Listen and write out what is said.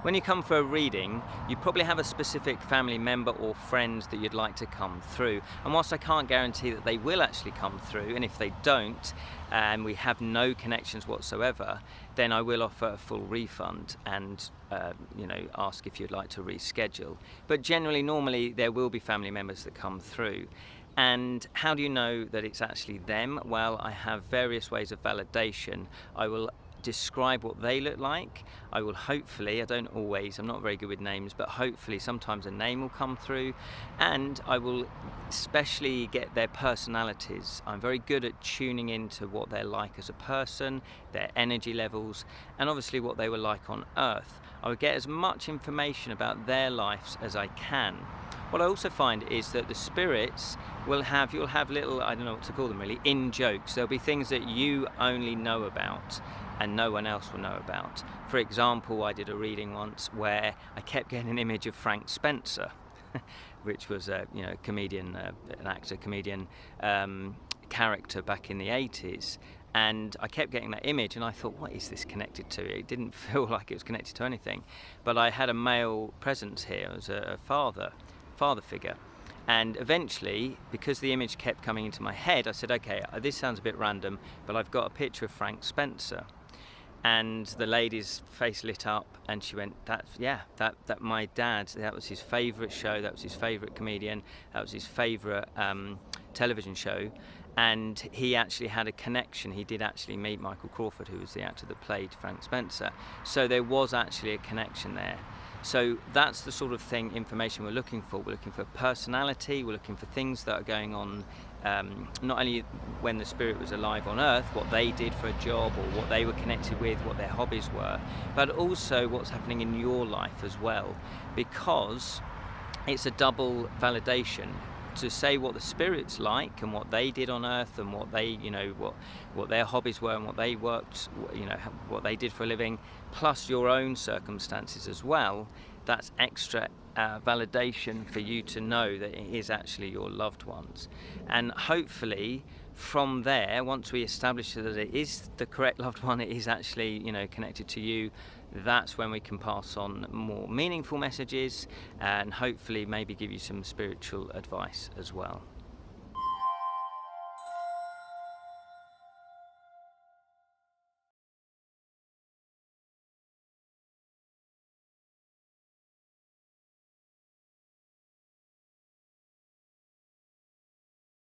when you come for a reading, you probably have a specific family member or friend that you'd like to come through. And whilst I can't guarantee that they will actually come through, and if they don't, and we have no connections whatsoever, then I will offer a full refund and ask if you'd like to reschedule. But generally, normally, there will be family members that come through. And how do you know that it's actually them? Well, I have various ways of validation. I will describe what they look like. I will hopefully, I'm not very good with names, but hopefully sometimes a name will come through, and I will especially get their personalities. I'm very good at tuning into what they're like as a person, their energy levels, and obviously what they were like on Earth. I would get as much information about their lives as I can. What I also find is that the spirits you'll have little, I don't know what to call them really, in-jokes. There'll be things that you only know about and no one else will know about. For example, I did a reading once where I kept getting an image of Frank Spencer, which was a comedian, an actor, comedian character back in the 80s. And I kept getting that image, and I thought, what is this connected to? It didn't feel like it was connected to anything. But I had a male presence here as a father figure. And eventually, because the image kept coming into my head, I said, okay, this sounds a bit random, but I've got a picture of Frank Spencer. And the lady's face lit up, and she went, that my dad, that was his favourite show, that was his favourite comedian, that was his favourite television show. And he actually had a connection. He did actually meet Michael Crawford, who was the actor that played Frank Spencer. So there was actually a connection there. So that's the sort of information we're looking for. We're looking for personality, we're looking for things that are going on, not only when the spirit was alive on Earth, what they did for a job or what they were connected with, what their hobbies were, but also what's happening in your life as well, because it's a double validation. To say what the spirit's like and what they did on Earth and what they, what their hobbies were and what they worked, what they did for a living, plus your own circumstances as well, that's extra validation for you to know that it is actually your loved ones. And hopefully from there, once we establish that it is the correct loved one, it is actually, connected to you, that's when we can pass on more meaningful messages and hopefully maybe give you some spiritual advice as well.